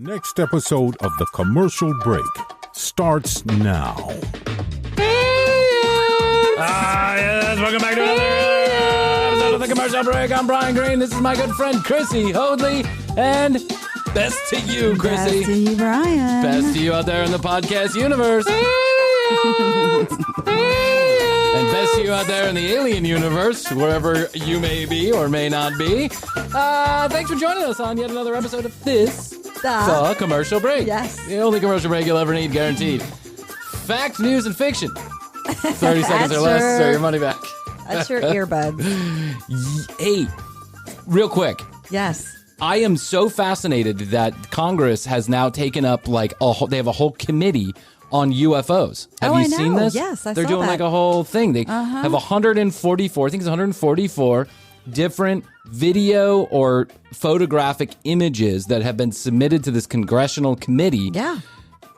The next episode of The Commercial Break starts now. Yes, welcome back to another episode of The Commercial Break. I'm Bryan Green. This is my good friend Krissy Hoadley. And best to you, Krissy. Best to you, Bryan. Best to you out there in the podcast universe. And best to you out there in the alien universe, wherever you may be or may not be. Thanks for joining us on yet another episode of The Commercial Break. Yes. The only commercial break you'll ever need, guaranteed. Fact, news, and fiction. 30 seconds or less, so your money back. That's your earbuds. Hey, real quick. Yes. I am so fascinated that Congress has now taken up they have a whole committee on UFOs. Have you seen this? Yes, I They're saw doing that. like a whole thing. They have 144, I think it's 144 different video or photographic images that have been submitted to this congressional committee. Yeah.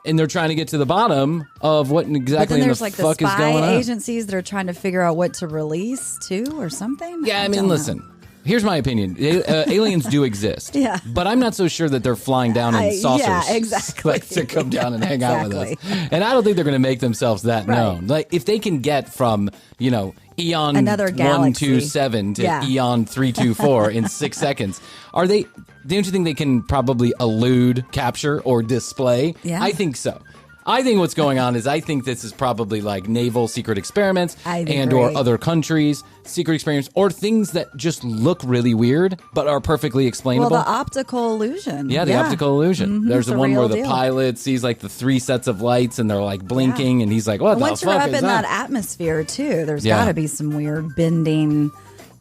And they're trying to get to the bottom of what exactly in the like fuck the is going on. agencies that are trying to figure out what to release too or something. Yeah, I mean, listen. Here's my opinion. Aliens do exist. Yeah. But I'm not so sure that they're flying down in saucers. Yeah, exactly. To come down and hang out with us. Exactly. And I don't think they're going to make themselves that Right. known. Like, if they can get from, Eon Another galaxy. 127 to Eon 324 in 6 seconds, don't you think they can probably elude, capture, or display? Yeah. I think so. I think what's going on is I think this is probably like naval secret experiments and or other countries' secret experiments or things that just look really weird but are perfectly explainable. Well, the optical illusion. Yeah, the optical illusion. Mm-hmm, There's the one where the deal. pilot sees like the 3 sets of lights and they're like blinking and he's like, what the Once fuck you're up is in that atmosphere too, there's Yeah. got to be some weird bending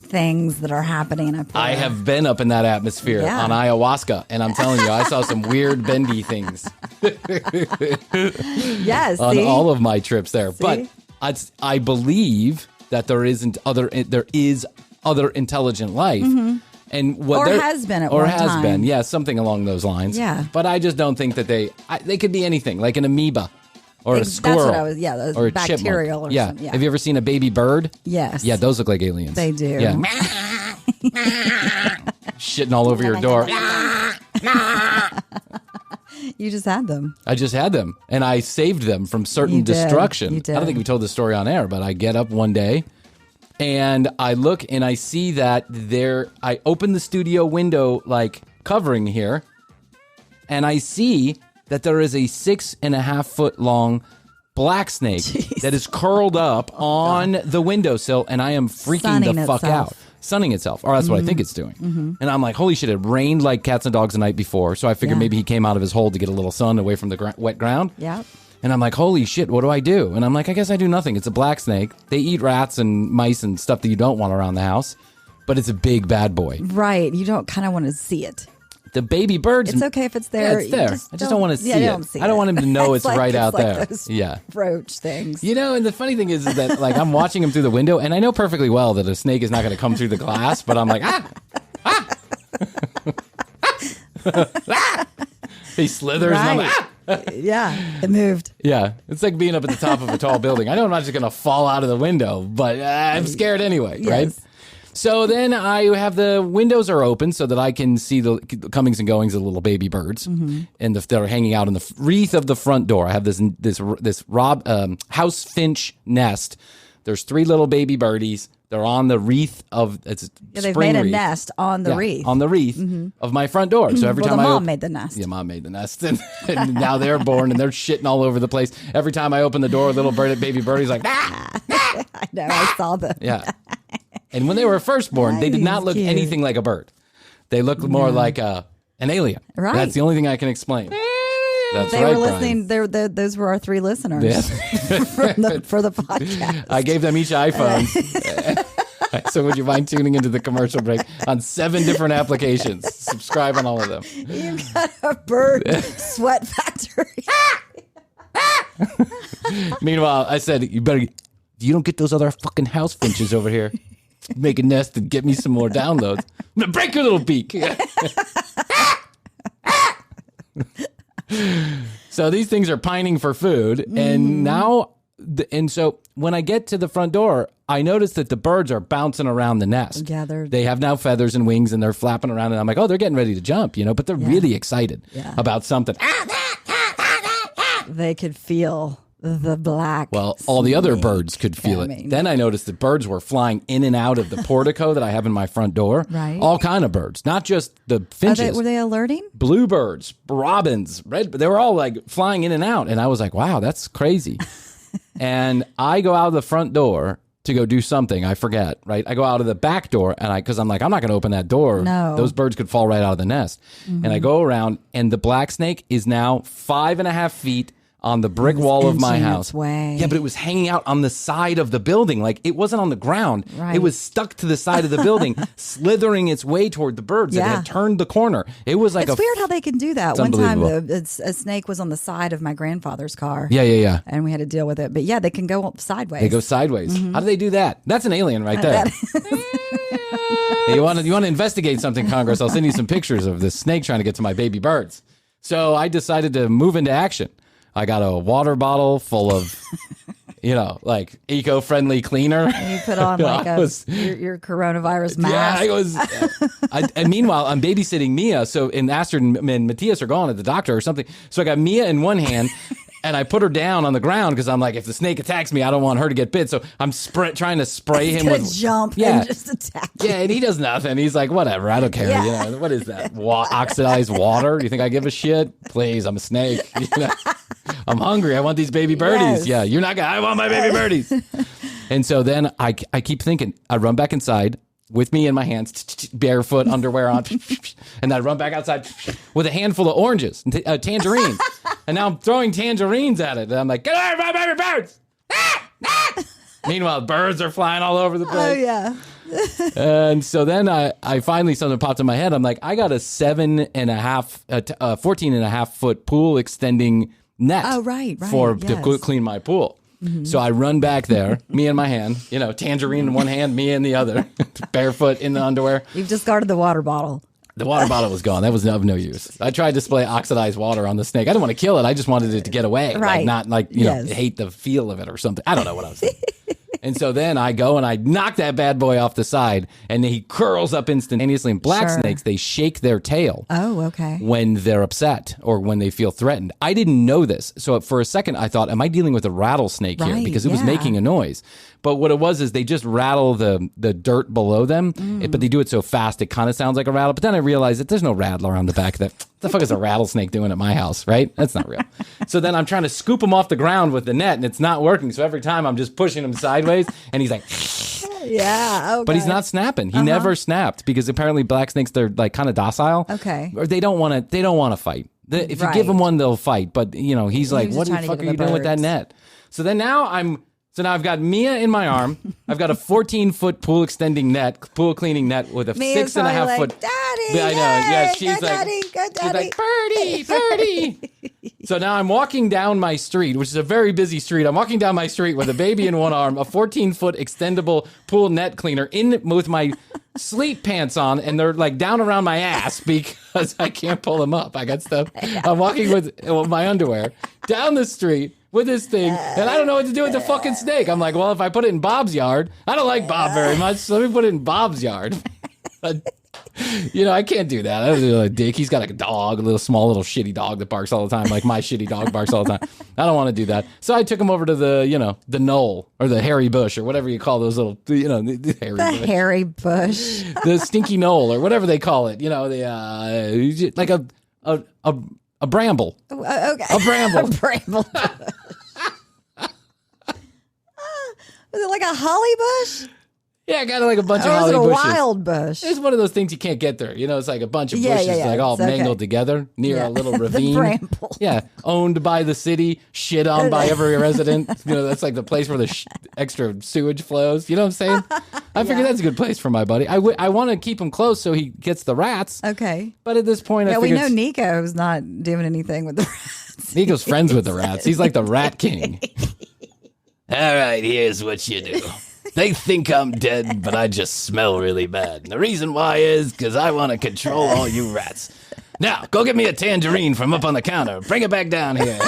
things that are happening up there. I have been up in that atmosphere on ayahuasca, and I'm telling you, I saw some weird bendy things Yes, on see? all of my trips there. See? But I believe that there is other intelligent life, and what Or there- has been at or one has time. been, yeah, something along those lines. Yeah. But I just don't think that they could be anything, like an amoeba. Or a That's squirrel. what I was- yeah, those or a bacterial chipmunk. or something, yeah. Have you ever seen a baby bird? Yes. Yeah, those look like aliens. They do. Yeah. Shitting all over your door. You just had them. I just had them, and I saved them from certain You did. destruction. You did. I don't think we told the story on air, but I get up one day, and I look, and I see that I open the studio window, like, covering here, and I see that there is a 6.5 foot long black snake that is curled up on the windowsill, and I am freaking Sunning the fuck itself. out. Sunning itself, or that's what I think it's doing. And I'm like, holy shit, it rained like cats and dogs the night before, so I figured Yeah. maybe he came out of his hole to get a little sun away from the wet ground. Yep. And I'm like, holy shit, what do I do? And I'm like, I guess I do nothing. It's a black snake. They eat rats and mice and stuff that you don't want around the house, but it's a big bad boy. Right. You don't kind of want to see it. The baby birds. It's okay if it's Yeah, there. it's there. I just don't want to see it. I don't want him to know it's right out there. Those Yeah. roach things. And the funny thing is that like I'm watching him through the window, and I know perfectly well that a snake is not going to come through the glass, but I'm like, He slithers, and I'm like, Yeah, it moved. Yeah, it's like being up at the top of a tall building. I know I'm not just going to fall out of the window, but I'm scared anyway, right? Yes. So then I have the windows are open so that I can see the comings and goings of the little baby birds, and they're hanging out in the wreath of the front door. I have this house finch nest. There's 3 little baby birdies. They're on the wreath of They've spring made a wreath. nest on the Yeah, wreath. on the wreath of my front door. So every Well, time the I mom made the nest. Yeah, mom made the nest, and now they're born and they're shitting all over the place. Every time I open the door, a little baby birdie's like, ah! I know. I saw them. Yeah. And when they were first born, they did not look Cute. anything like a bird. They looked more like an alien. Right. That's the only thing I can explain. That's They right, were Brian. listening. Those were our 3 listeners Yeah. for the podcast. I gave them each iPhone. So would you mind tuning into the commercial break on 7 different applications? Subscribe on all of them. You've got a bird sweat factory. Meanwhile, I said, you don't get those other fucking house finches over here. Make a nest and get me some more downloads. I'm going to break your little beak. So these things are pining for food. And now, so when I get to the front door, I notice that the birds are bouncing around the nest. Yeah, they have now feathers and wings, and they're flapping around. And I'm like, oh, they're getting ready to jump, but they're really excited about something. They could feel the black. Well, all the other birds could feel it. Then I noticed that birds were flying in and out of the portico that I have in my front door. Right. All kind of birds, not just the finches. Were they alerting? Bluebirds, robins, they were all like flying in and out. And I was like, wow, that's crazy. And I go out of the front door to go do something. I forget, right? I go out of the back door because I'm like, I'm not going to open that door. No. Those birds could fall right out of the nest. And I go around, and the black snake is now 5.5 feet on the brick wall of my house. Yeah, but it was hanging out on the side of the building. Like, it wasn't on the ground. Right. It was stuck to the side of the building, slithering its way toward the birds that had turned the corner. It was like it's weird how they can do that. It's One time, unbelievable. a snake was on the side of my grandfather's car. Yeah. And we had to deal with it. But yeah, they can go sideways. They go sideways. How do they do that? That's an alien right there. Hey, you want to investigate something, Congress? I'll send you some pictures of this snake trying to get to my baby birds. So I decided to move into action. I got a water bottle full of, like eco-friendly cleaner. And you put on like your coronavirus mask. Yeah, and meanwhile, I'm babysitting Mia. So, Astrid and Matthias are gone at the doctor or something. So I got Mia in one hand. And I put her down on the ground because I'm like, if the snake attacks me, I don't want her to get bit. So I'm trying to spray him with jump and just attack. Yeah, and he does nothing. He's like, whatever, I don't care. Yeah. What is that? Oxidized water? Do you think I give a shit? Please, I'm a snake. I'm hungry. I want these baby birdies. Yes. Yeah, you're not gonna. I want my baby birdies. And so then I keep thinking. I run back inside with me in my hands, barefoot, underwear on, and I run back outside with a handful of oranges, tangerines. And now I'm throwing tangerines at it. And I'm like, get away from my baby birds! Meanwhile, birds are flying all over the place. Oh, yeah. And so then I finally, something popped in my head. I'm like, I got a 14.5 foot pool extending net. Oh, right. To clean my pool. Mm-hmm. So I run back there, me in my hand, tangerine in one hand, me in the other, barefoot in the underwear. You've discarded the water bottle. The water bottle was gone. That was of no use. I tried to spray oxidized water on the snake. I didn't want to kill it. I just wanted it to get away. Right. Not hate the feel of it or something. I don't know what I was thinking. And so then I go and I knock that bad boy off the side, and he curls up instantaneously. And black snakes, they shake their tail. Oh, okay. When they're upset or when they feel threatened. I didn't know this. So for a second, I thought, am I dealing with a rattlesnake here? Because it was making a noise. But what it was is they just rattle the dirt below them, but they do it so fast it kind of sounds like a rattle. But then I realized that there's no rattler on the back of that. What the fuck is a rattlesnake doing at my house, right? That's not real. So then I'm trying to scoop him off the ground with the net, and it's not working. So every time I'm just pushing him sideways, and he's like... Yeah, okay. But he's not snapping. He never snapped because apparently black snakes, they're like kind of docile. Okay. Or they don't want to fight. If you give them one, they'll fight. But, he's like, what the fuck are you doing with that net? So then now I've got Mia in my arm. I've got a 14-foot pool cleaning net with a Mia's 6.5 foot. Daddy, I know. Yeah, she's go like, daddy, go daddy. She's like, birdie. So now I'm walking down my street, which is a very busy street. I'm walking down my street with a baby in one arm, a 14-foot extendable pool net cleaner with my sleep pants on, and they're like down around my ass because I can't pull them up. I got stuff. I'm walking with my underwear down the street with this thing, and I don't know what to do with the fucking snake. I'm like, well, if I put it in Bob's yard, I don't like Bob very much, so let me put it in Bob's yard. I can't do that. I was a dick. He's got like a dog, a small little shitty dog that barks all the time, like my shitty dog barks all the time. I don't want to do that. So I took him over to the knoll or the hairy bush or whatever you call those little, the hairy bush. Hairy bush. The stinky knoll or whatever they call it. Like a bramble. Okay. A bramble. A bramble. Was it like a holly bush? Yeah, I got like a bunch of Or was holly it a bushes. wild bush? It's one of those things you can't get there. It's like a bunch of bushes like all It's okay. mangled together near a little ravine. The bramble. Yeah, owned by the city, shit on by every resident. That's like the place where the extra sewage flows. You know what I'm saying? I figure that's a good place for my buddy. I want to keep him close so he gets the rats. Okay. But at this point, I we figure know Nico's not doing anything with the rats. Nico's friends with the rats. He's like the rat king. All right, here's what you do. They think I'm dead, but I just smell really bad. And the reason why is because I want to control all you rats. Now, go get me a tangerine from up on the counter. Bring it back down here.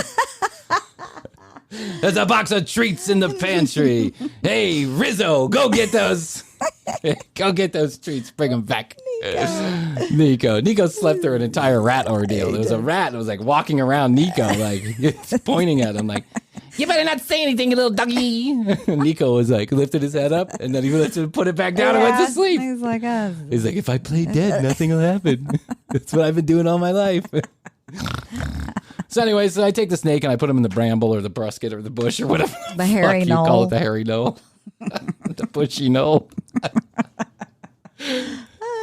There's a box of treats in the pantry. Hey, Rizzo, go get those. Go get those treats. Bring them back. Nico slept through an entire rat ordeal. There was a rat that was like walking around Nico, like pointing at him like, you better not say anything, you little doggy. Nico was like, lifted his head up, and then he lifted and put it back down and went to sleep. He's like, He's like, if I play dead, nothing will happen. That's what I've been doing all my life. So anyway, I take the snake and I put him in the bramble or the brusket or the bush or whatever the hairy knoll. You call it, the hairy knoll. The bushy knoll.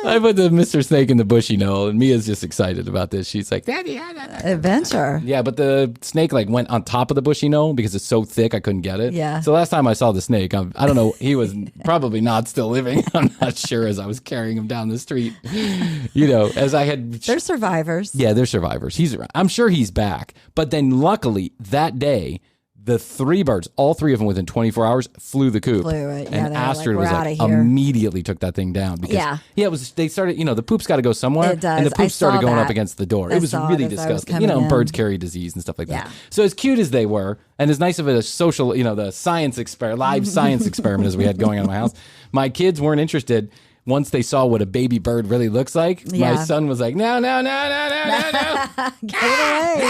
I put the Mr. Snake in the bushy knoll, and Mia's just excited about this. She's like, Daddy, adventure. Yeah, but the snake like went on top of the bushy knoll because it's so thick I couldn't get it. Yeah. So last time I saw the snake, I don't know, he was probably not still living. I'm not sure as I was carrying him down the street. As I had... They're survivors. Yeah, they're survivors. He's around. I'm sure he's back. But then luckily that day, the 3 birds, all 3 of them within 24 hours, flew the coop. Flew it. Yeah, and Astrid was like, here. immediately took that thing down. Because, it was. They started, the poop's got to go somewhere. It does. And the poop started going that. up against the door. It was really disgusting. Birds carry disease and stuff like that. So as cute as they were, and as nice of a social, the science live science experiment as we had going on in my house, my kids weren't interested. Once they saw what a baby bird really looks like, my son was like, no. Get away.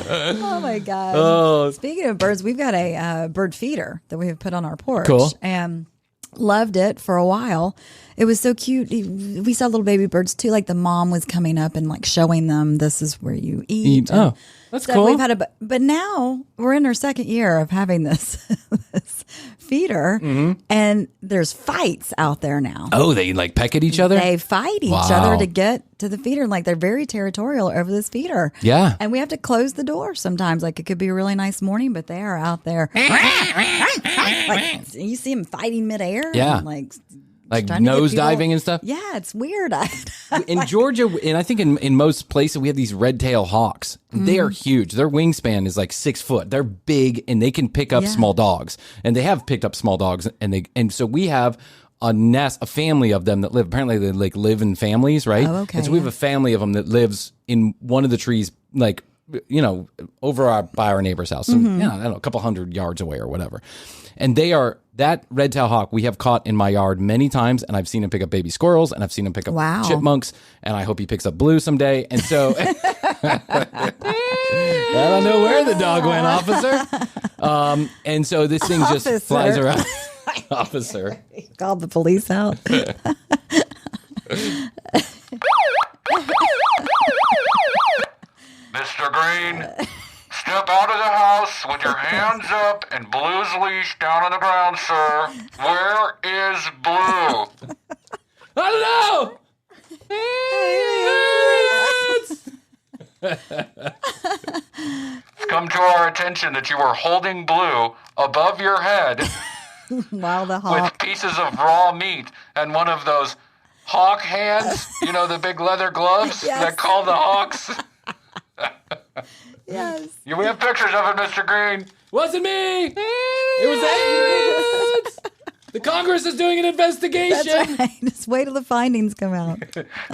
Oh, my God. Oh. Speaking of birds, we've got a bird feeder that we have put on our porch. Cool. And loved it for a while. It was so cute. We saw little baby birds, too. Like the mom was coming up and like showing them, this is where you eat. Oh, that's cool. We've had but now we're in our second year of having this feeder, and there's fights out there now. Oh, they like peck at each other? They fight each other to get to the feeder. Like they're very territorial over this feeder. Yeah. And we have to close the door sometimes. Like it could be a really nice morning, but they are out there. Like you see them fighting midair. Yeah. And, like nose diving and stuff. Yeah, it's weird. In Georgia, and I think in most places, we have these red-tailed hawks. They are huge. Their wingspan is like 6 foot. They're big, and they can pick up small dogs. And they have picked up small dogs, and so we have a family of them that live. Apparently, they like live in families, right? Oh, okay. And so we have a family of them that lives in one of the trees, like over by our neighbor's house. So, I don't know, a couple hundred yards away or whatever. And that red-tailed hawk we have caught in my yard many times, and I've seen him pick up baby squirrels, and I've seen him pick up chipmunks, and I hope he picks up Blue someday. And so I don't know where the dog went, officer. And so this thing just flies around. Officer. He called the police out. Mr. Green, step out of the house with your hands up and Blue's leash down on the ground, sir. Where is Blue? I don't know. It's come to our attention that you were holding Blue above your head While the hawk. with pieces of raw meat and one of those hawk hands, the big leather gloves that call the hawks. Yes. Yeah, we have pictures of it, Mr. Green. Wasn't me. It was aliens. The Congress is doing an investigation. That's right. Just wait till the findings come out.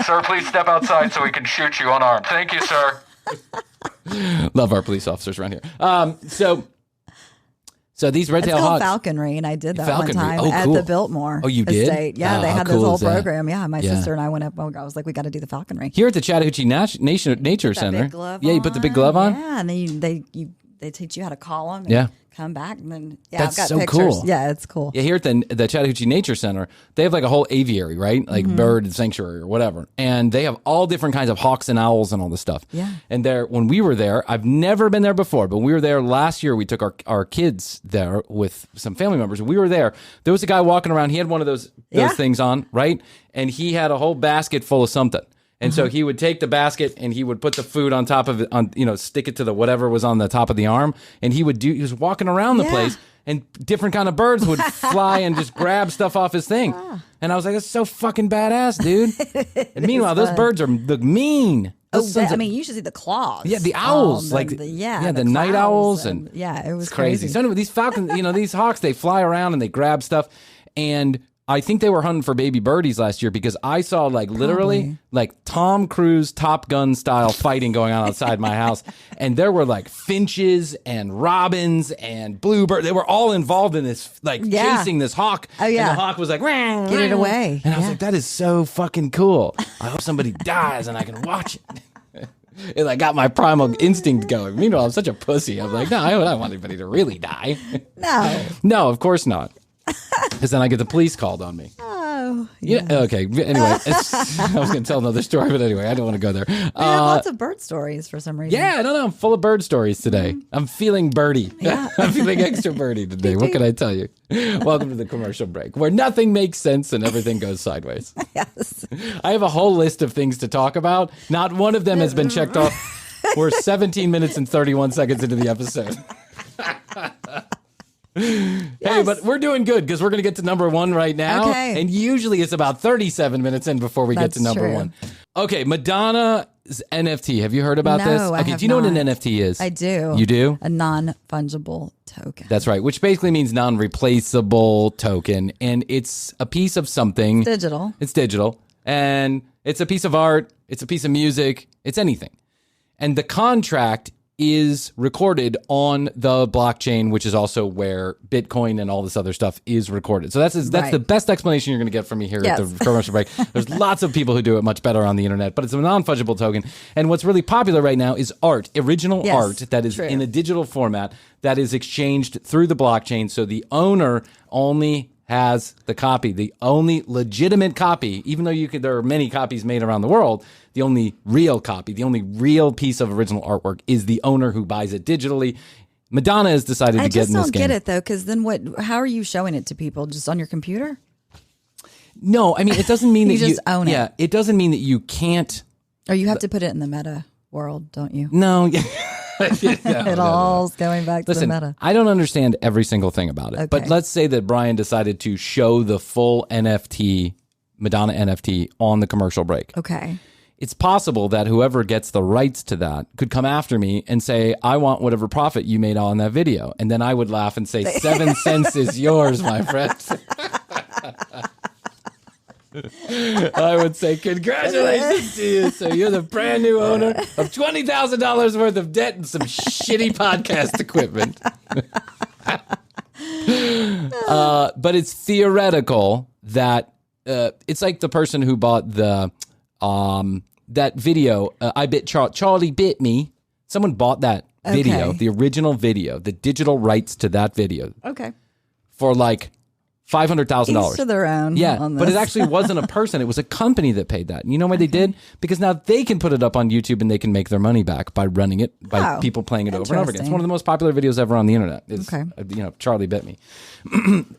Sir, please step outside so we can shoot you unarmed. Thank you, sir. Love our police officers around here. So these red-tailed It's called hawks. falconry, and I did that Falconry. one time Oh, at cool. the Biltmore. Oh, you did? Estate. Yeah, Oh, they how had cool this whole is that? program. Yeah, my Yeah. sister and I went up. I was like, we got to do the falconry. Here at the Chattahoochee Nature Center. Big glove you put the big glove on? Yeah, and then they teach you how to call them. Yeah. Come back and then That's I've got so pictures. cool. Yeah, it's cool. Yeah, here at the Chattahoochee Nature Center, they have like a whole aviary, right? Like bird sanctuary or whatever. And they have all different kinds of hawks and owls and all this stuff. Yeah. And when we were there, I've never been there before, but we were there last year. We took our kids there with some family members. We were there. There was a guy walking around. He had one of those things on, right? And he had a whole basket full of something. And so he would take the basket and he would put the food on top of it, stick it to the whatever was on the top of the arm. And he was walking around the place, and different kind of birds would fly and just grab stuff off his thing. And I was like, that's so fucking badass, dude. And meanwhile, those birds look mean. You should see the claws. Yeah, the owls, the night owls, and it was it's crazy. So anyway, these falcons, these hawks, they fly around and they grab stuff. And I think they were hunting for baby birdies last year because I saw literally Probably. like Tom Cruise Top Gun style fighting going on outside my house. And there were like finches and robins and bluebird. They were all involved in this, chasing this hawk. Oh, yeah. And the hawk was like, "Rang, Get it rang." away. And I was Yeah. like, that is so fucking cool. I hope somebody dies and I can watch it. It got my primal instinct going. Meanwhile, I'm such a pussy. I'm like, no, I don't want anybody to really die. No. No, of course not. Because then I get the police called on me. Oh. Yeah. Okay. Anyway, I was going to tell another story, but anyway, I don't want to go there. We have lots of bird stories for some reason. Yeah, I don't know. I'm full of bird stories today. I'm feeling birdie. Yeah. I'm feeling extra birdie today. What can I tell you? Welcome to the commercial break, where nothing makes sense and everything goes sideways. Yes. I have a whole list of things to talk about. Not one of them has been checked off. We're 17 minutes and 31 seconds into the episode. Hey, but we're doing good because we're going to get to number one right now. Okay. And usually it's about 37 minutes in before we get That's to number true. one. Okay, Madonna's NFT. Have you heard about this? No, I Okay, have do you know what an not. NFT is? I do. You do? A non-fungible token. That's right, which basically means non-replaceable token. And it's a piece of something. digital. It's digital. And it's a piece of art. It's a piece of music. It's anything. And the contract is recorded on the blockchain, which is also where Bitcoin and all this other stuff is recorded. So that's Right. the best explanation you're going to get from me here Yes. at the commercial break. There's lots of people who do it much better on the internet, but it's a non-fungible token. And what's really popular right now is art, original Yes, art that is true. in a digital format that is exchanged through the blockchain. So the owner only has the copy, the only legitimate copy, even though there are many copies made around the world, the only real copy, the only real piece of original artwork is the owner who buys it digitally. Madonna has decided to I get just in this don't game. get it though, because then what? How are you showing it to people? Just on your computer? No, I mean, it doesn't mean You that just own it. Yeah, it doesn't mean that you can't. Or you have to put it in the meta world, don't you? No. It all's going back to Listen, the meta. I don't understand every single thing about it, but Okay. let's say that Bryan decided to show the full NFT, Madonna NFT, on the commercial break. Okay. It's possible that whoever gets the rights to that could come after me and say, I want whatever profit you made on that video. And then I would laugh and say, 7 cents is yours, my friend. I would say, congratulations to you. So you're the brand new owner of $20,000 worth of debt and some shitty podcast equipment. But it's theoretical that it's like the person who bought the that video, I bit Charlie bit me. Someone bought that video, Okay. the original video, the digital rights to that video Okay. for like $500,000. Each to their own. Yeah, on but it this. actually wasn't a person. It was a company that paid that. And you know why they did? Because now they can put it up on YouTube and they can make their money back by running it, by Oh, people playing it over and over again. It's interesting. one of the most popular videos ever on the internet. It's, Okay. Charlie bit me.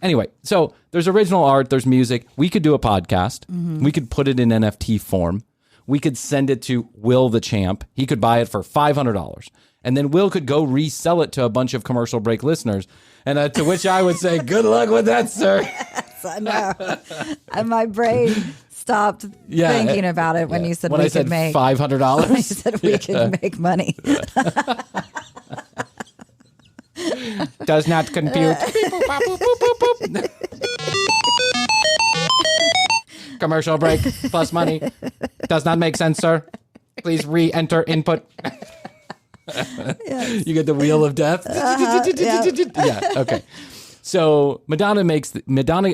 Anyway, so there's original art, there's music. We could do a podcast. Mm-hmm. We could put it in NFT form. We could send it to Will the Champ. He could buy it for $500. And then Will could go resell it to a bunch of commercial break listeners. And to which I would say, good luck with that, sir. I know. And my brain stopped thinking about it when you said when we I said could make $500. when you said we could make money. Does not compute. Commercial break plus money does not make sense, sir. Please re-enter input. You get the wheel of death. Yeah. Okay. So Madonna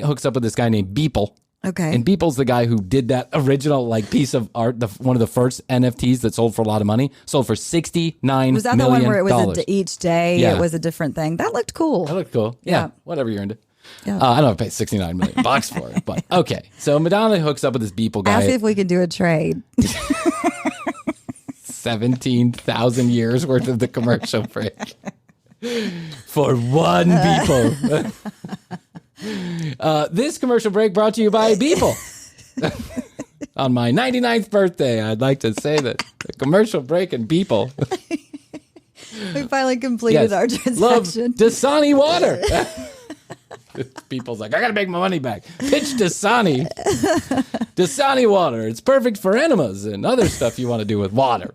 hooks up with this guy named Beeple. Okay. And Beeple's the guy who did that original piece of art, one of the first NFTs that sold for a lot of money, sold for $69 million. Was that the one where it was each day? Yeah. It was a different thing. That looked cool. That looked cool. Yeah. Yeah. Whatever you're into. Yeah. I don't know if I paid $69 million for it, but okay. So Madonna hooks up with this Beeple guy. Ask if we can do a trade. 17,000 years worth of the commercial break for one Beeple. This commercial break brought to you by Beeple. On my 99th birthday, I'd like to say that the commercial break and Beeple. We finally completed our Love transaction. Dasani water. People's like, I gotta make my money back. Pitch Dasani. Dasani water. It's perfect for enemas and other stuff you want to do with water.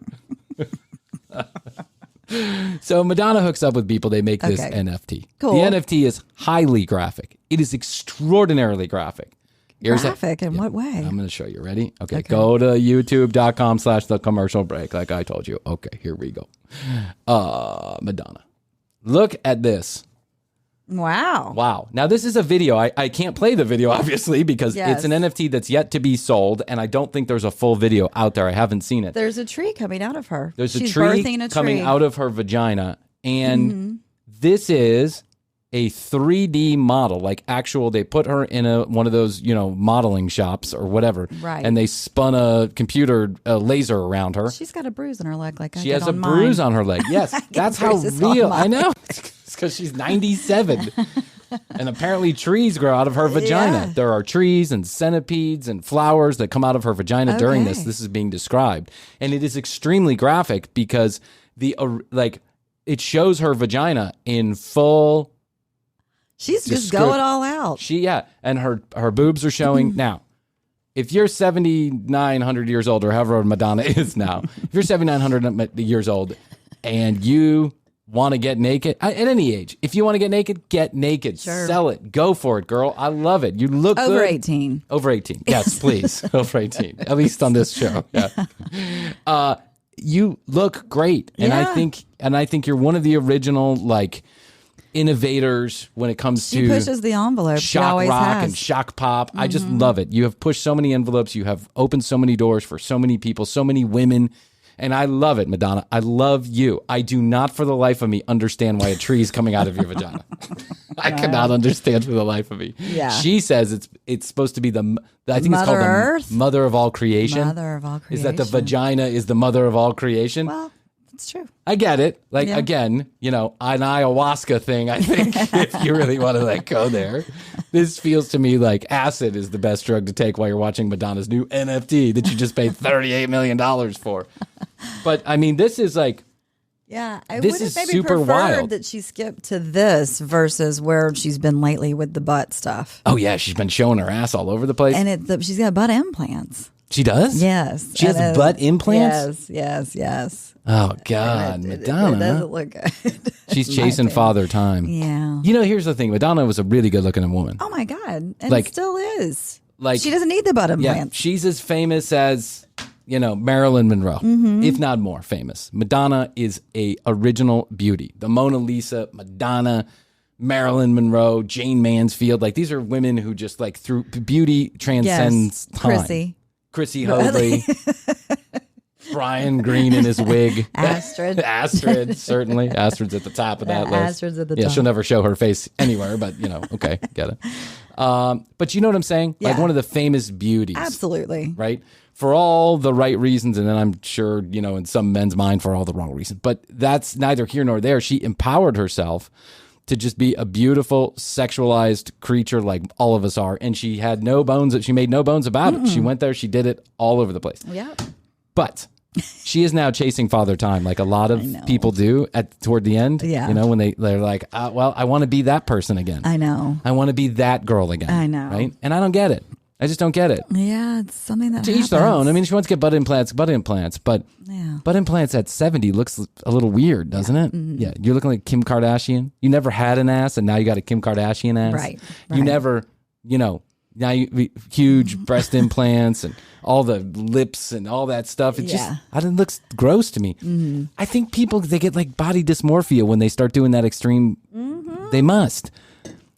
So Madonna hooks up with Beeple. They make this Okay. NFT. Cool. The NFT is highly graphic. It is extraordinarily graphic. Graphic in what way? I'm going to show you. Ready? Okay. Go to youtube.com/thecommercialbreak like I told you. Okay, here we go. Madonna. Look at this. Wow. Now, this is a video. I can't play the video, obviously, because it's an NFT that's yet to be sold, and I don't think there's a full video out there. I haven't seen it. There's a tree coming out of her. There's She's a tree birthing a coming tree. out of her vagina, and this is a 3D model, like actual. They put her in one of those, modeling shops or whatever, right? And they spun a computer laser around her. She's got a bruise on her leg, like she has a bruise on her leg. Yes, that's how real. I know. It's because she's 97. And apparently trees grow out of her vagina. Yeah. There are trees and centipedes and flowers that come out of her vagina during this. This is being described. And it is extremely graphic because it shows her vagina in full. She's just going all out. And her boobs are showing. Now, if you're 7,900 years old or however Madonna is now, if you're 7,900 years old and you want to get naked at any age, if you want to get naked, Sure. Sell it, go for it, girl. I love it. You look Over good. 18. Over 18. Yes, please. Over 18. At least on this show. Yeah. You look great. And I think you're one of the original innovators when it comes to She pushes the envelope. She shock always rock has. and shock pop. I just love it. You have pushed so many envelopes. You have opened so many doors for so many people, so many women. And I love it, Madonna. I love you. I do not for the life of me understand why a tree is coming out of your vagina. I cannot understand for the life of me. Yeah. She says it's supposed to be I think it's called Earth? the mother of all creation. Mother of all creation. Is that the vagina is the mother of all creation? Well, it's true. I get it. Again, an ayahuasca thing, I think, if you really want to go there. This feels to me like acid is the best drug to take while you're watching Madonna's new NFT that you just paid $38 million for. But, I mean, this is Yeah, I This would is have maybe super preferred wild. that she skipped to this versus where she's been lately with the butt stuff. oh, yeah, she's been showing her ass all over the place. And she's got butt implants. She does? Yes. She has And butt implants? Yes. Oh, God, Madonna. It doesn't look good. She's chasing father time. Yeah. Here's the thing. Madonna was a really good-looking woman. Oh, my God. And still is. She doesn't need the butt Yeah, implants. she's as famous as, Marilyn Monroe, if not more famous. Madonna is a original beauty. The Mona Lisa, Madonna, Marilyn Monroe, Jane Mansfield. These are women who just through beauty transcends time. Krissy Hoadley. Brian Green in his wig. Astrid. Astrid, certainly. Astrid's at the top of that list. Astrid's at the Yeah, top. she'll never show her face anywhere, but, okay, get it. But you know what I'm saying? Yeah. One of the famous beauties. Absolutely. Right? For all the right reasons, and then I'm sure, in some men's mind for all the wrong reasons. But that's neither here nor there. She empowered herself to just be a beautiful, sexualized creature like all of us are. And she had no bones. She made no bones about it. She went there. She did it all over the place. Yeah. But she is now chasing father time like a lot of people do toward the end. Yeah. When they're like, I want to be that person again. I know. I want to be that girl again. I know. Right? And I don't get it. I just don't get it. Yeah, it's something that To each their own. I mean, she wants to get butt implants, but butt implants at 70 looks a little weird, doesn't it? Mm-hmm. Yeah, you're looking like Kim Kardashian. You never had an ass, and now you got a Kim Kardashian ass. Right. You never, now you huge breast implants and all the lips and all that stuff. It it looks gross to me. Mm-hmm. I think people, they get body dysmorphia when they start doing that extreme. Mm-hmm. They must.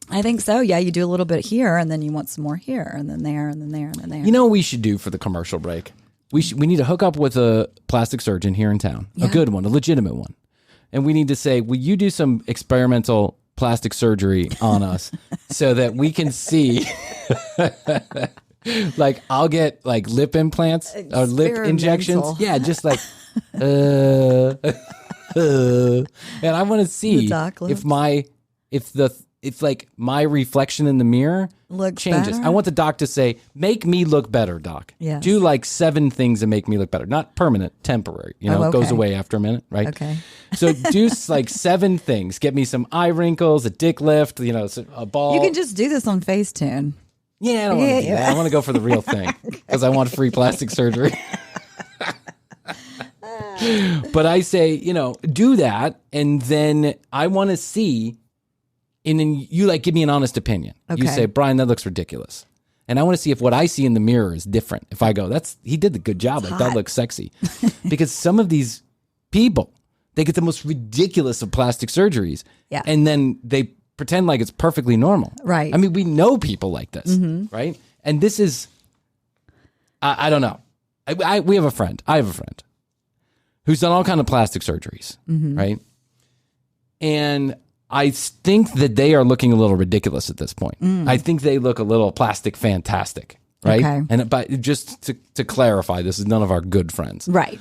I think so. Yeah, you do a little bit here, and then you want some more here, and then there, and then there, and then there. You know what we should do for the commercial break? We need to hook up with a plastic surgeon here in town, a good one, a legitimate one. And we need to say, will you do some experimental plastic surgery on us so that we can see, I'll get lip implants or lip injections. Yeah, just and I want to see if my reflection in the mirror Looks changes. better? I want the doc to say, make me look better, doc. Yes. Do 7 things that make me look better. Not permanent, temporary. It goes away after a minute, right? Okay. So do 7 things. Get me some eye wrinkles, a dick lift, a ball. You can just do this on Facetune. Yeah, I don't want to do that. I want to go for the real thing because I want free plastic surgery. But I say, do that, and then I want to see. And then you give me an honest opinion. Okay. You say, Brian, that looks ridiculous. And I want to see if what I see in the mirror is different. If I go, he did the good job. Like, that looks sexy. Because some of these people, they get the most ridiculous of plastic surgeries. Yeah. And then they pretend like it's perfectly normal. Right. I mean, we know people like this, right? And this is, I don't know. I have a friend who's done all kind of plastic surgeries, right? And I think that they are looking a little ridiculous at this point. I think they look a little plastic fantastic, right? Okay. And but just to clarify, this is none of our good friends, Right.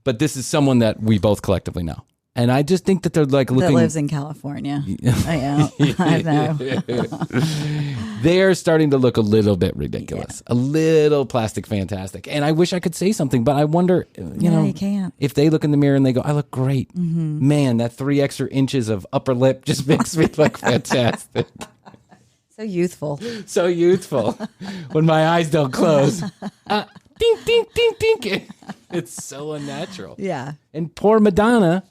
but this is someone that we both collectively know. And I just think that they're like looking. That lives in California. I know. They're starting to look a little bit ridiculous, a little plastic fantastic. And I wish I could say something, but I wonder, you can't. if they look in the mirror and they go, I look great. Man, that 3 extra inches of upper lip just makes me look fantastic. So youthful. So youthful when my eyes don't close. Ding, ding, ding, ding. It's so unnatural. Yeah. And poor Madonna.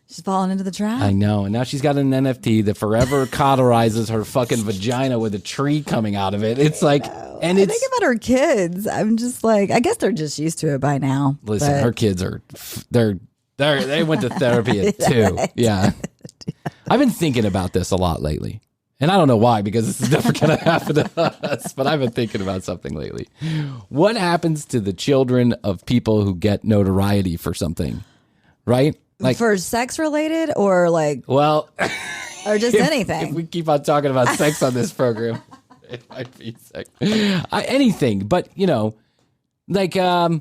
She's fallen into the trap. I know. And now she's got an NFT that forever cauterizes her fucking vagina with a tree coming out of it. It's like, and I it's. think about her kids. I'm just like, I guess they're just used to it by now. Listen, but her kids are, they went to therapy at 2. Yeah. I've been thinking about this a lot lately. And I don't know why, because this is never going to happen to us, but I've been thinking about something lately. What happens to the children of people who get notoriety for something, right? Like, for sex related or like, well, or just anything. If we keep on talking about sex on this program, it might be sex. Anything, but like Farrah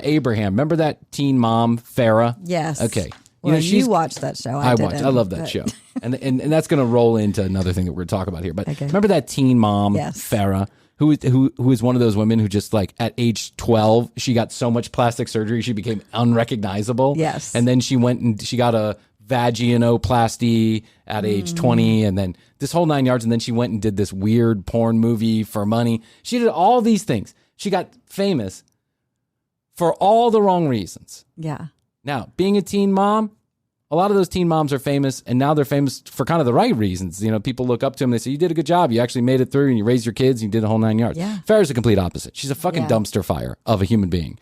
Abraham. Remember that teen mom, Farrah? Yes. Okay. Well, you watched that show. I watched. I love that show, and that's going to roll into another thing that we're going to talk about here. But remember that teen mom, Farrah, who is one of those women who just like at age 12 she got so much plastic surgery she became unrecognizable. Yes, and then she went and she got a vaginoplasty at age 20, and then this whole 9 yards. And then she went and did this weird porn movie for money. She did all these things. She got famous for all the wrong reasons. Yeah. Now, being a teen mom, a lot of those teen moms are famous, and now they're famous for kind of the right reasons. People look up to them and they say, you did a good job. You actually made it through and you raised your kids and you did the whole 9 yards. Yeah. Farrah's the complete opposite. She's a fucking dumpster fire of a human being.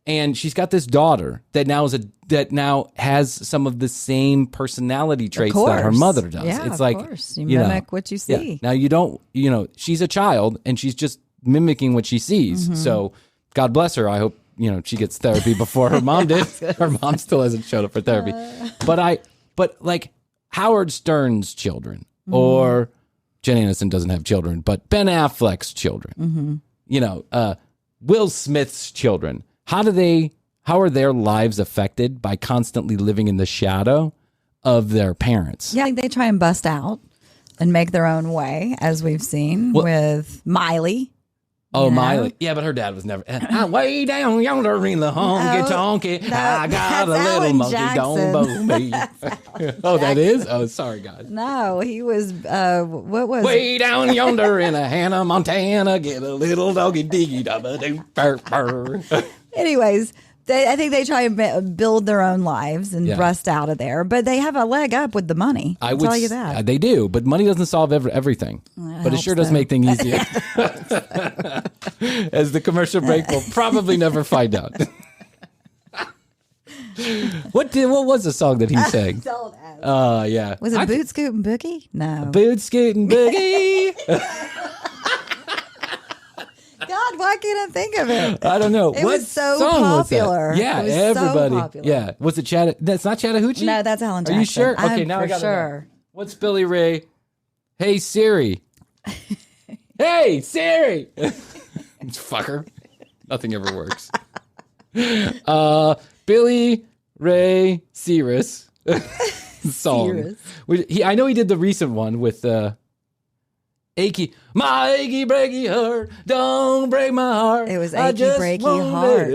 And she's got this daughter that now has some of the same personality traits that her mother does. Yeah, it's of like, course. You mimic what you see. Yeah. Now you don't, she's a child and she's just mimicking what she sees. So God bless her. I hope she gets therapy before her mom did. Her mom still hasn't showed up for therapy. But like Howard Stern's children, or Jen Aniston doesn't have children, but Ben Affleck's children, Will Smith's children. How are their lives affected by constantly living in the shadow of their parents? Yeah, they try and bust out and make their own way, as we've seen with Miley. Oh, Miley. Yeah, but her dad was never. Way down yonder in the honky tonky, I got a little Alan monkey, don't bone me. Oh, that is? Oh, sorry, guys. No, he was, what was Way down yonder in a Hannah, Montana, get a little doggy diggy, doo burr. Anyways, I think they try and build their own lives and rust out of there, but they have a leg up with the money. I'll tell you that. They do, but money doesn't solve everything. But it sure does make things easier. As the commercial break will probably never find out. What was the song that he sang? Don't ask. Yeah. Was it Boot Scootin' Boogie? No. Boot Scootin' Boogie. God, why can't I think of it? I don't know. It was so popular. Yeah, everybody. So popular. Yeah. Was it That's not Chattahoochee? No, that's Alan Jackson. Are you sure? Okay, now I got sure. What's Billy Ray? Hey, Siri. Hey, Siri. Fucker. Nothing ever works. Billy Ray Cyrus song. I know he did the recent one with my achy breaky heart, don't break my heart. It was achy breaky heart.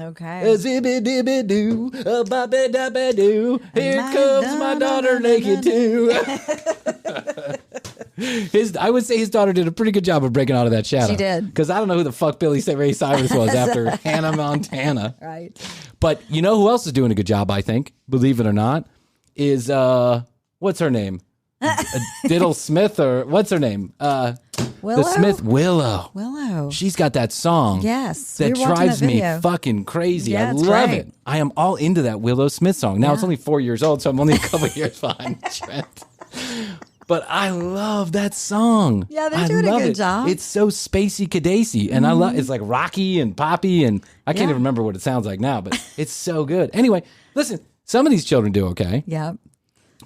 Okay. Zibby-dibby-doo, ba-ba-da-ba-doo. Here comes my daughter naked too. I would say his daughter did a pretty good job of breaking out of that shadow. She did. Because I don't know who the fuck Billy Ray Cyrus was after Hannah Montana. Right. But you know who else is doing a good job, I think, believe it or not, is, what's her name? Diddle Smith, or what's her name? Willow? The Smith Willow. Willow. She's got that song. Yes. That we were watching drives that me video. fucking crazy. Yeah, I it's love great. it. I am all into that Willow Smith song. Now it's Yeah. only 4 years old, so I'm only a couple years behind Trent. But I love that song. Yeah, they're I doing a love good it. job. It's so spacey cadacey, and I love. It's like rocky and poppy, and I can't Yeah. even remember what it sounds like now, but it's so good. Anyway, listen, some of these children do okay. Yep.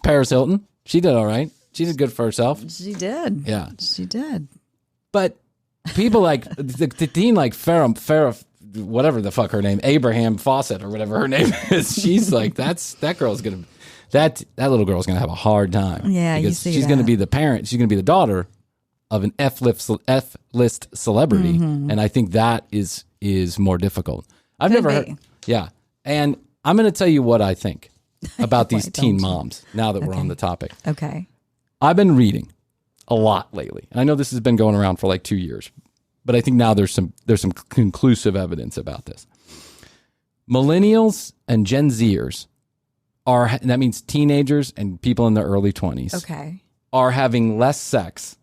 Paris Hilton, she did all right. She did good for herself. She did. Yeah. She did. But people like the teen like Farrah, whatever the fuck her name, Abraham Fawcett or whatever her name is, she's like, that girl's gonna that little girl's gonna have a hard time. Yeah, you because see she's that. gonna be the parent. She's gonna be the daughter of an F-list celebrity, and I think that is more difficult. I've Could never be. heard. Yeah, and I'm gonna tell you what I think about these Why teen don't you? moms. Now that we're on the topic. Okay. I've been reading a lot lately, and I know this has been going around for like 2 years, but I think now there's some conclusive evidence about this. Millennials and Gen Zers and that means teenagers and people in their early 20s, Okay. are having less sex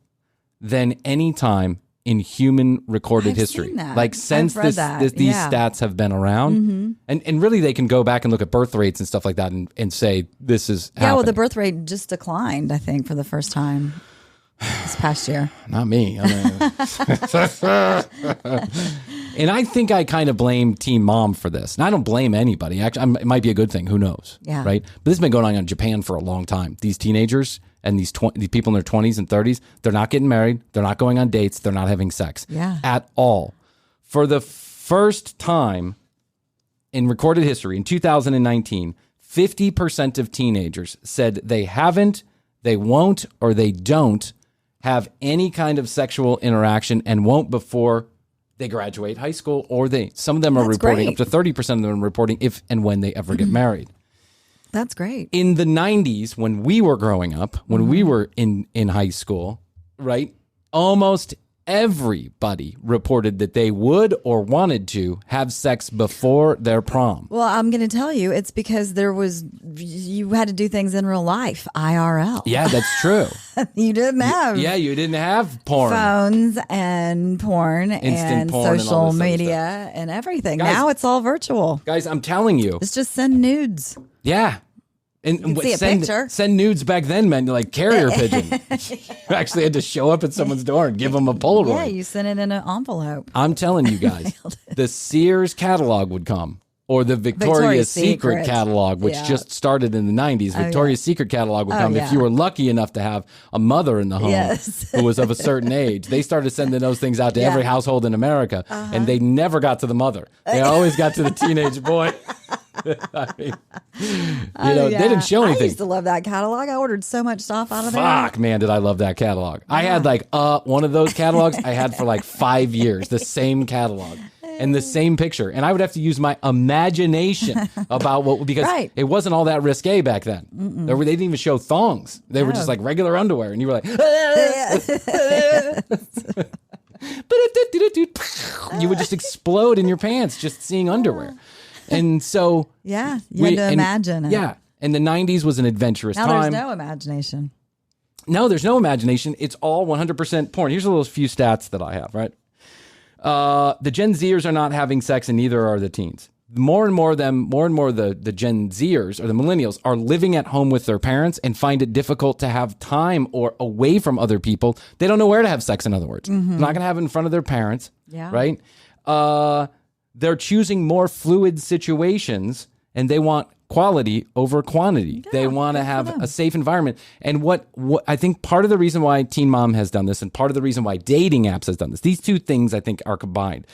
than any time in human recorded I've history. seen that. Like since I've read that. these Yeah. stats have been around, and really they can go back and look at birth rates and stuff like that and say this is Yeah, well, the happening. birth rate just declined, I think, for the first time this past year. Not me. I mean, and I think I kind of blame Teen Mom for this. And I don't blame anybody. Actually, it might be a good thing. Who knows? Yeah. Right? But this has been going on in Japan for a long time. These teenagers and these people in their 20s and 30s, they're not getting married. They're not going on dates. They're not having sex at all. For the first time in recorded history, in 2019, 50% of teenagers said they haven't, they won't, or they don't have any kind of sexual interaction and won't before they graduate high school, or some of them are That's reporting, great. up to 30% of them are reporting if and when they ever get married. That's great. In the 90s, when we were growing up, when we were in high school, right, almost everybody reported that they would or wanted to have sex before their prom. Well, I'm going to tell you, it's because you had to do things in real life, IRL. Yeah, that's true. You didn't have Yeah, you didn't have porn. phones and porn Instant and porn and all social this other media and everything. Guys- Now it's all virtual. Guys, I'm telling you. It's just send nudes. Yeah. And can see a picture. Send nudes back then meant like carrier pigeon. You actually had to show up at someone's door and give them a Polaroid. Yeah, you send it in an envelope. I'm telling you guys, the Sears catalog would come, or the Victoria's Secret Secret. catalog, which Yeah. just started in the 90s. Victoria's Secret catalog would come if yeah. you were lucky enough to have a mother in the home Yes. who was of a certain age. They started sending those things out to Yeah. every household in America, and they never got to the mother. They always got to the teenage boy. I mean, they didn't show I anything. used to love that catalog. I ordered so much stuff out of there. Fuck, man, did I love that catalog. I had like one of those catalogs I had for like 5 years, the same catalog and the same picture. And I would have to use my imagination about because Right. it wasn't all that risque back then. They didn't even show thongs. They were just like regular underwear. And you were like, you would just explode in your pants just seeing underwear. And so Yeah, you had to imagine it. Yeah. And the 90s was an adventurous Now time. there's no imagination. No, there's no imagination. It's all 100% porn. Here's a little few stats that I have, right? The Gen Zers are not having sex, and neither are the teens. More and more the Gen Zers or the millennials are living at home with their parents and find it difficult to have time or away from other people. They don't know where to have sex, in other words. They're not going to have it in front of their parents, Yeah. right? They're choosing more fluid situations, and they want quality over quantity. They want to have a safe environment. And what I think part of the reason why Teen Mom has done this, and part of the reason why dating apps has done this, these two things I think are combined.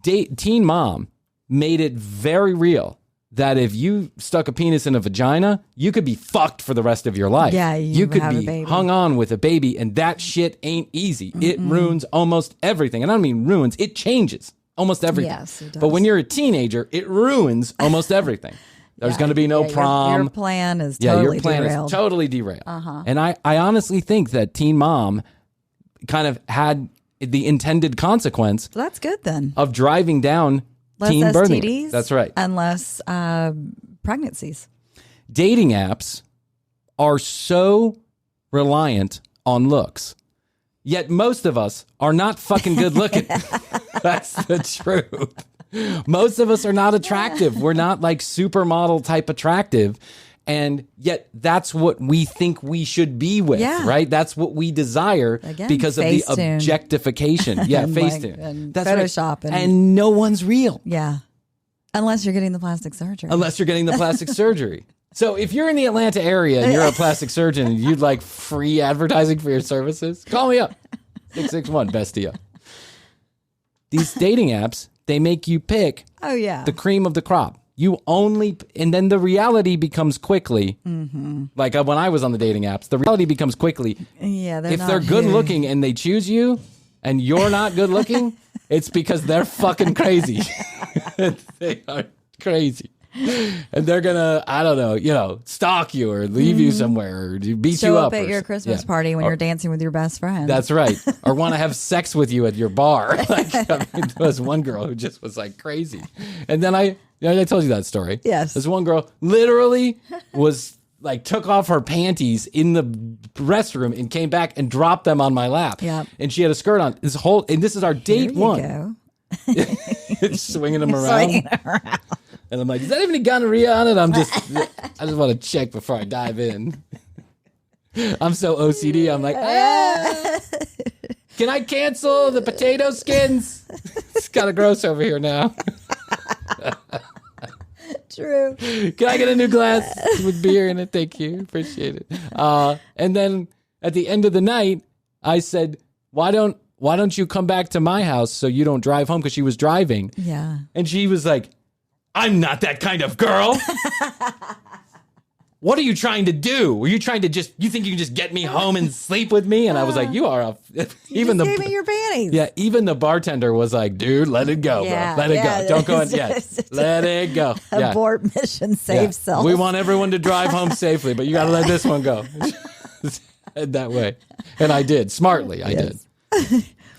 Teen Mom made it very real that if you stuck a penis in a vagina, you could be fucked for the rest of your life. Yeah, you could have a be baby. hung on with a baby, and that shit ain't easy. It ruins almost everything. And I don't mean ruins, it changes almost everything. Yes, it does. But when you're a teenager, it ruins almost everything. There's going to be no prom. Your plan is totally your plan derailed. is totally derailed. And I honestly think that Teen Mom kind of had the intended consequence So that's good then. of driving down Less teen birthing. STDs. That's right. And less pregnancies. Dating apps are so reliant on looks. Yet most of us are not fucking good looking. That's the truth. Most of us are not attractive. We're not like supermodel type attractive. And yet that's what we think we should be with, right? That's what we desire because of the objectification. Yeah, Facetune. And that's Photoshop. Right. And no one's real. Yeah. Unless you're getting the plastic surgery. So if you're in the Atlanta area and you're a plastic surgeon and you'd like free advertising for your services, call me up. 661-BEST-DEAL. These dating apps, they make you pick the cream of the crop. And then the reality becomes quickly, like when I was on the dating apps, the reality becomes quickly. Yeah, if they're good looking and they choose you and you're not good looking, it's because they're fucking crazy. They are crazy. And they're gonna, I don't know, stalk you or leave you somewhere or beat Show you up up at your Christmas party when you're dancing with your best friend. That's right. Or want to have sex with you at your bar. Like, I mean, there was one girl who just was like crazy. And then I told you that story. Yes. This one girl literally was like took off her panties in the restroom and came back and dropped them on my lap. Yeah. And she had a skirt on. And this is our date one. Swinging them around. And I'm like, is that even a gonorrhea on it? I just want to check before I dive in. I'm so OCD. I'm like, can I cancel the potato skins? It's kind of gross over here now. True. Can I get a new glass with beer in it? Thank you. Appreciate it. And then at the end of the night, I said, why don't you come back to my house so you don't drive home? Because she was driving. Yeah. And she was like, I'm not that kind of girl. What are you trying to do? Were you trying to you think you can just get me home and sleep with me? And I was like, you are even gave me your panties. Yeah, even the bartender was like, dude, let it go, bro. Let it go. Don't go in yet. Let it go. Yeah. Abort mission, save self. We want everyone to drive home safely, but you got to let this one go. That way. And I did. Smartly, I did.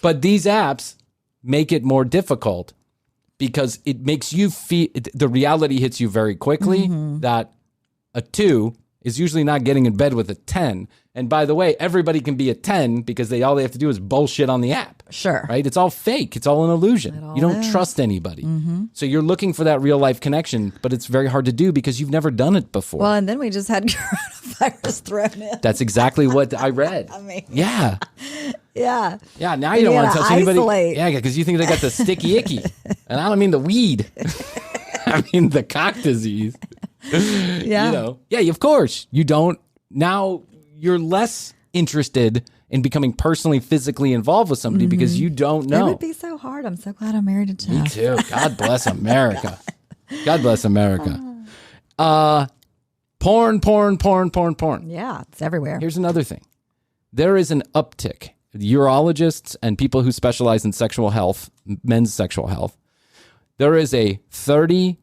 But these apps make it more difficult because it makes you feel, the reality hits you very quickly that a 2 is usually not getting in bed with a 10. And by the way, everybody can be a 10 because all they have to do is bullshit on the app. Sure. Right? It's all fake. It's all an illusion. You don't trust anybody. So you're looking for that real life connection, but it's very hard to do because you've never done it before. Well, and then we just had coronavirus thrown in. That's exactly what I read. I mean, yeah. Yeah. Yeah, now you don't want to touch anybody. Isolate. Yeah, because you think they got the sticky icky. And I don't mean the weed. I mean the cock disease. Yeah. Yeah, of course. You don't. Now you're less interested in becoming personally, physically involved with somebody because you don't know. It would be so hard. I'm so glad I'm married to Jeff. Me too. God bless America. God bless America. Porn. Yeah, it's everywhere. Here's another thing. There is an uptick. Urologists and people who specialize in sexual health, men's sexual health, there is a 39%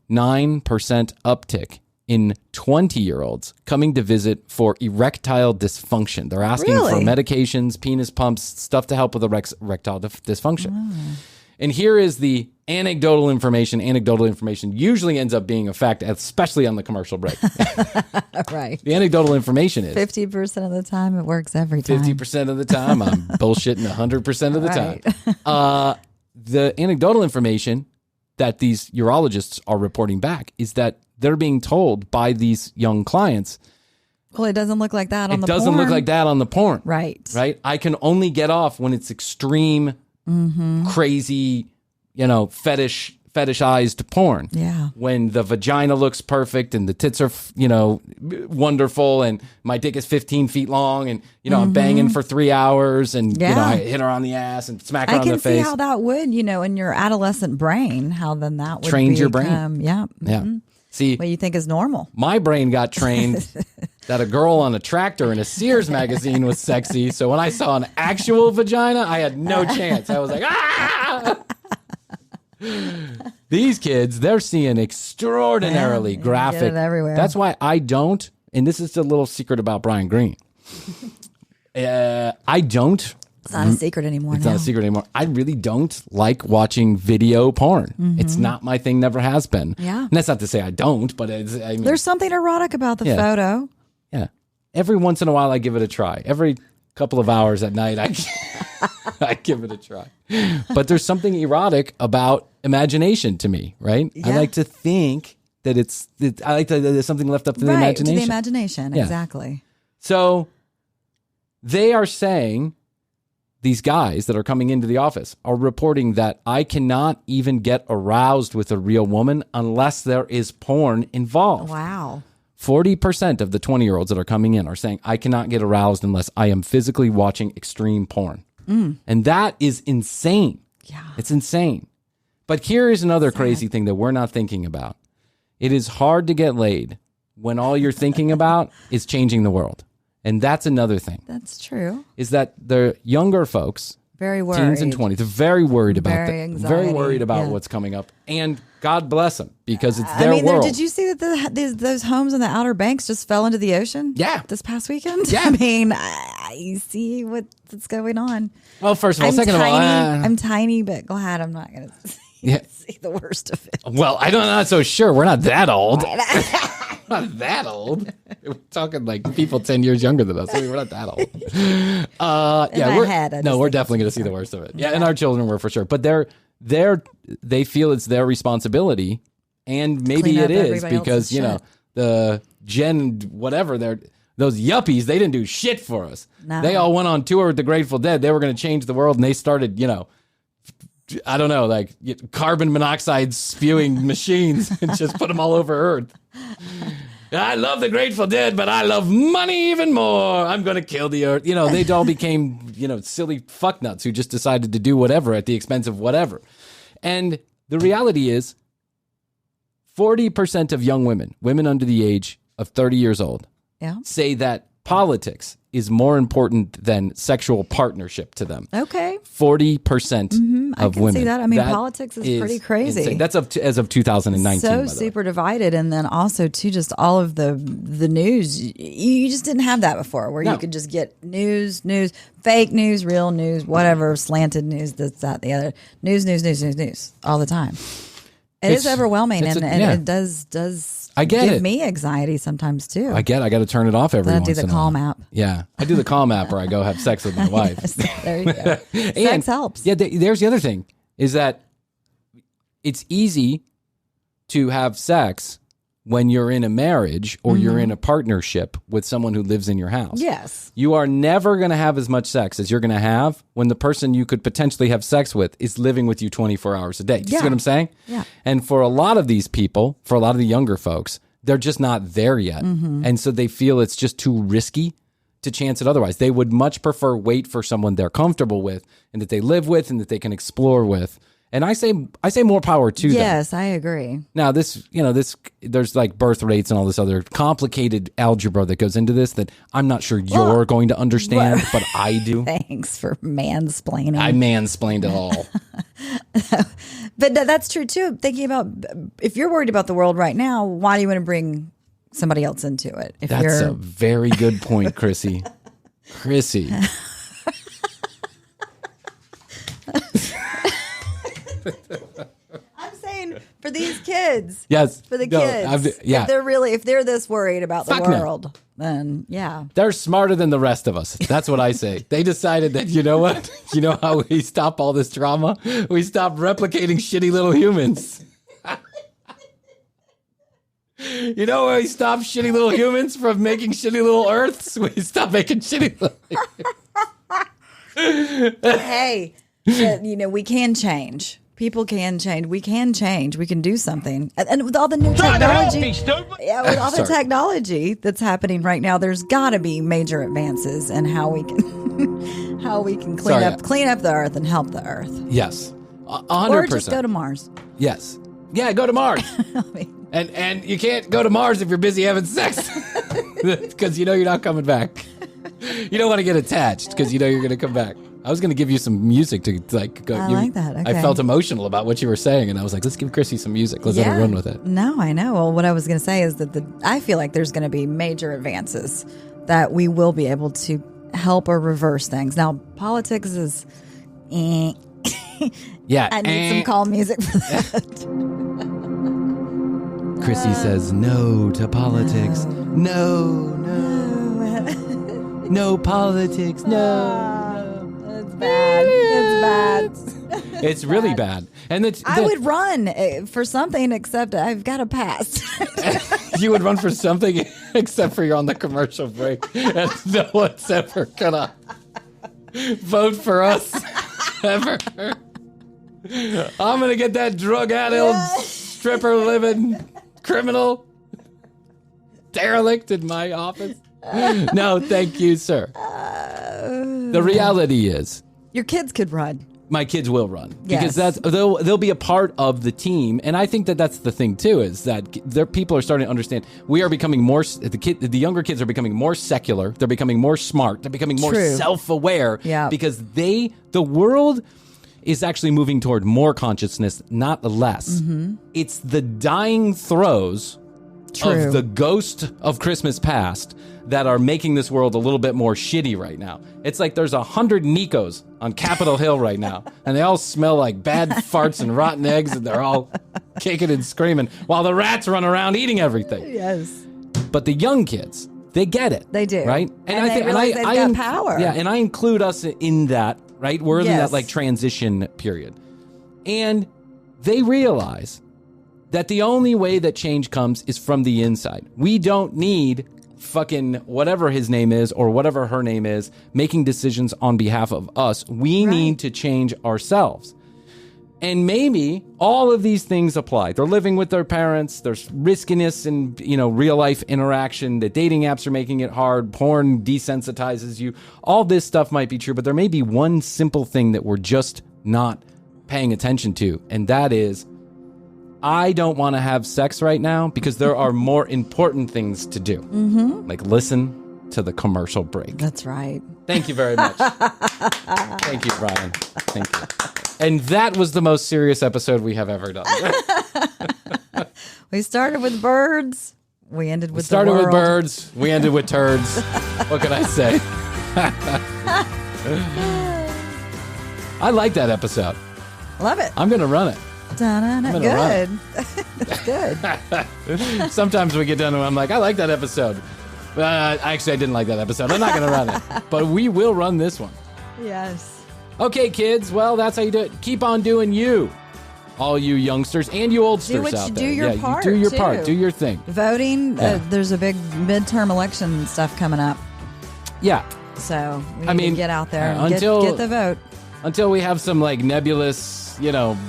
uptick in 20-year-olds coming to visit for erectile dysfunction. They're asking for medications, penis pumps, stuff to help with erectile dysfunction. And here is the anecdotal information. Anecdotal information usually ends up being a fact, especially on the commercial break. Right. The anecdotal information is 50% of the time it works every time. 50% of the time I'm bullshitting 100% of the time. The anecdotal information that these urologists are reporting back is that they're being told by these young clients, well, it doesn't look like that on the porn. It doesn't look like that on the porn. Right. Right? I can only get off when it's extreme, crazy, fetishized porn. Yeah. When the vagina looks perfect and the tits are, wonderful and my dick is 15 feet long and, I'm banging for 3 hours and, I hit her on the ass and smack her on the face. I can see how that would, in your adolescent brain, how then that would trained your brain. Yeah. Yeah. See, what you think is normal. My brain got trained that a girl on a tractor in a Sears magazine was sexy. So when I saw an actual vagina, I had no chance. I was like, ah! These kids, they're seeing extraordinarily graphic. Get it everywhere. That's why I don't, and this is a little secret about Brian Green. I don't. It's not a secret anymore. It's not a secret anymore. I really don't like watching video porn. It's not my thing, never has been. Yeah. And that's not to say I don't, but there's something erotic about the photo. Yeah. every once in a while I give it a try. Every couple of hours at night, I give it a try. But there's something erotic about imagination to me, right? Yeah. I like to think that there's something left up to the imagination. To the imagination, Yeah. exactly. So they are saying, these guys that are coming into the office are reporting that I cannot even get aroused with a real woman unless there is porn involved. Wow. 40% of the 20-year-olds that are coming in are saying, I cannot get aroused unless I am physically watching extreme porn. And that is insane. Yeah. It's insane. But here is another crazy thing that we're not thinking about. It is hard to get laid when all you're thinking about is changing the world. And that's another thing. That's true. Is that the younger folks, Very worried. teens and 20s, they're very worried about Very that. anxiety, Very worried about yeah. what's coming up. And God bless them, because it's their world. Did you see that those homes in the Outer Banks just fell into the ocean? Yeah. This past weekend? Yeah. I mean, I see what's going on. Well, first of all, second tiny, of all, I'm tiny, but go ahead. I'm not going to see the worst of it. well, I'm not so sure. We're not that old. Not that old. We're talking like people 10 years younger than us. I mean, we're not that old. We're definitely going to see the worst of it. Yeah, and our children were for sure. But they feel it's their responsibility, and maybe it is because the Gen whatever those yuppies, they didn't do shit for us. No. They all went on tour with the Grateful Dead. They were going to change the world, and they started, I don't know, like carbon monoxide spewing machines and just put them all over Earth. I love the Grateful Dead, but I love money even more. I'm going to kill the Earth. They all became, silly fucknuts who just decided to do whatever at the expense of whatever. And the reality is 40% of young women under the age of 30 years old, say that politics is more important than sexual partnership to them. Okay. 40% I of can women. see that. I mean, politics is pretty crazy. Insane. That's as of 2019. So by the way. super divided, and then also too, just all of the news. You just didn't have that before, where you could just get news, fake news, real news, whatever, slanted news, this, that, the other, news, all the time. It's overwhelming, and it does. I get give it. me anxiety sometimes too. I got to turn it off every once in a while. I do the Calm app. Yeah, I do the Calm app where I go have sex with my wife. There you go. Sex helps. Yeah, there's the other thing is that it's easy to have sex when you're in a marriage or you're in a partnership with someone who lives in your house. Yes. You are never going to have as much sex as you're going to have when the person you could potentially have sex with is living with you 24 hours a day. Do you see what I'm saying? Yeah. And for a lot of these people, for a lot of the younger folks, they're just not there yet. And so they feel it's just too risky to chance it otherwise. They would much prefer wait for someone they're comfortable with and that they live with and that they can explore with. And I say more power to them. Yes, I agree. Now there's like birth rates and all this other complicated algebra that goes into this that I'm not sure you're going to understand, but I do. Thanks for mansplaining. I mansplained it all. But that's true too. Thinking about, if you're worried about the world right now, why do you want to bring somebody else into it? That's a very good point, Krissy. I'm saying for these kids. Yes. For the kids. If they're this worried about the world, then yeah. They're smarter than the rest of us. That's what I say. They decided that, you know what? You know how we stop all this drama? We stop replicating shitty little humans. You know where we stop shitty little humans from making shitty little earths? We stop making shitty little Hey, we can change. People can change. We can change. We can do something. And with all the new technology, with all the technology that's happening right now, there's got to be major advances in how we can clean up the earth and help the earth. Yes, 100%. Or just go to Mars. Yes, yeah, go to Mars. And you can't go to Mars if you're busy having sex because you're not coming back. You don't want to get attached because you're going to come back. I was going to give you some music to go. I like that. Okay. I felt emotional about what you were saying, and I was like, let's give Krissy some music. Let's let her run with it. No, I know. Well, what I was going to say is that I feel like there's going to be major advances that we will be able to help or reverse things. Now, politics is... Yeah. I need some calm music for that. Krissy says no to politics. No. No politics. No. It's bad. It's bad. It's really bad. And I would run for something, except I've got to pass. You would run for something except for you're on the commercial break. And no one's ever gonna vote for us. Ever. I'm gonna get that drug-addled, stripper-living criminal derelict in my office. No, thank you, sir. The reality is, your kids could run. My kids will run because Yes. they'll be a part of the team, and I think that's the thing too, is that people are starting to understand we are becoming more. The younger kids are becoming more secular. They're becoming more smart. They're becoming more True. self-aware. Yeah. Because the world is actually moving toward more consciousness, not less. Mm-hmm. It's the dying throes True. of the ghost of Christmas past that are making this world a little bit more shitty right now. It's like there's 100 Nikos on Capitol Hill right now, and they all smell like bad farts and rotten eggs, and they're all kicking and screaming while the rats run around eating everything. Yes. But the young kids, they get it. They do. Right? And they realize they've got power. Yeah, and I include us in that, right? We're in Yes. that like transition period. And they realize that the only way that change comes is from the inside. We don't need fucking whatever his name is or whatever her name is making decisions on behalf of us. We need to change ourselves. And maybe all of these things apply. They're living with their parents. There's riskiness in, real life interaction. The dating apps are making it hard. Porn desensitizes you. All this stuff might be true, but there may be one simple thing that we're just not paying attention to. And that is, I don't want to have sex right now because there are more important things to do. Mm-hmm. Like listen to the commercial break. That's right. Thank you very much. Thank you, Bryan. Thank you. And that was the most serious episode we have ever done. We started with birds. We ended with Started the world. with birds. We ended with turds. What can I say? I like that episode. Love it. I'm going to run it. Da-na-na. I'm gonna run Good. Good. Sometimes we get done and I'm like, I like that episode. Actually, I didn't like that episode. I'm not going to run it. But we will run this one. Yes. Okay, kids. Well, that's how you do it. Keep on doing you. All you youngsters and you oldsters what out you there. do your part, you do your too. part. Do your thing. Voting. Yeah. There's a big midterm election stuff coming up. Yeah. So we need to get out there and until- get the vote. Until we have some like nebulous,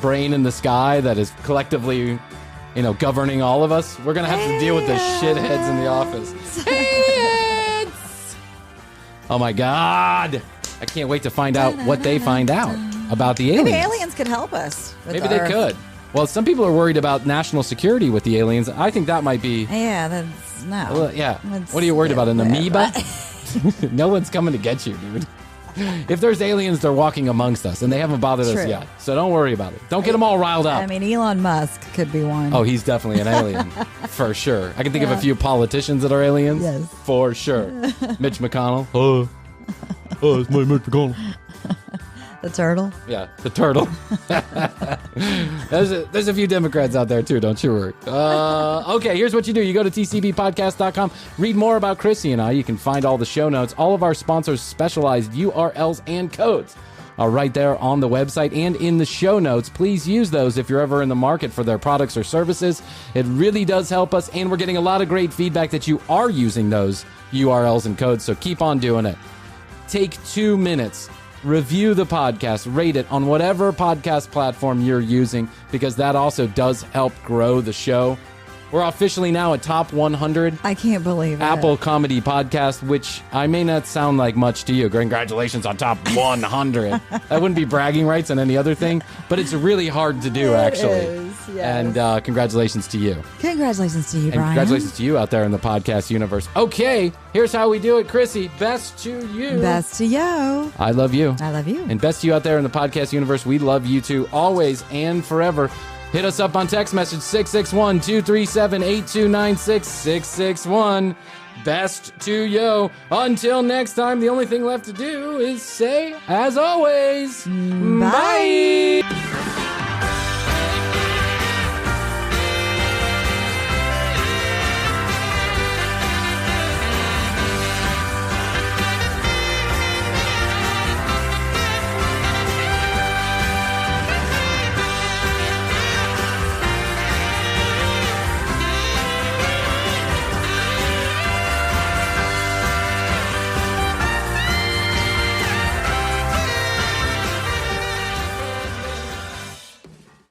brain in the sky that is collectively, governing all of us, we're going to have to deal with the shitheads in the office. Shitheads! Oh my God. I can't wait to find out what they find out about the aliens. Maybe aliens could help us. Maybe they could. Well, some people are worried about national security with the aliens. I think that might be... Yeah, that's... No. Well, yeah. That's- What are you worried about? An yeah, amoeba? No one's coming to get you, dude. If there's aliens, they're walking amongst us, and they haven't bothered us True. yet. So don't worry about it. Don't get them all riled up. I mean, Elon Musk could be one. Oh, he's definitely an alien. For sure. I can think of a few politicians that are aliens. Yes. For sure. Mitch McConnell. Oh, it's my Mitch McConnell. The turtle. Yeah, the turtle. There's a few Democrats out there, too. Don't you worry. Okay, here's what you do. You go to tcbpodcast.com, read more about Krissy and I. You can find all the show notes. All of our sponsors' specialized URLs and codes are right there on the website and in the show notes. Please use those if you're ever in the market for their products or services. It really does help us, and we're getting a lot of great feedback that you are using those URLs and codes, so keep on doing it. Take 2 minutes. Review the podcast, rate it on whatever podcast platform you're using, because that also does help grow the show. We're officially now a top 100 I can't believe it. Apple Comedy Podcast, which I may not sound like much to you. Congratulations on top 100. That wouldn't be bragging rights on any other thing, but it's really hard to do, actually. It is, yes. And congratulations to you. Congratulations to you, And Bryan. congratulations to you out there in the podcast universe. Okay, here's how we do it. Krissy, best to you. Best to you. I love you. I love you. And best to you out there in the podcast universe. We love you too, always and forever. Hit us up on text message 661-237-8296. 661. Best to you. Until next time, the only thing left to do is say, as always, bye.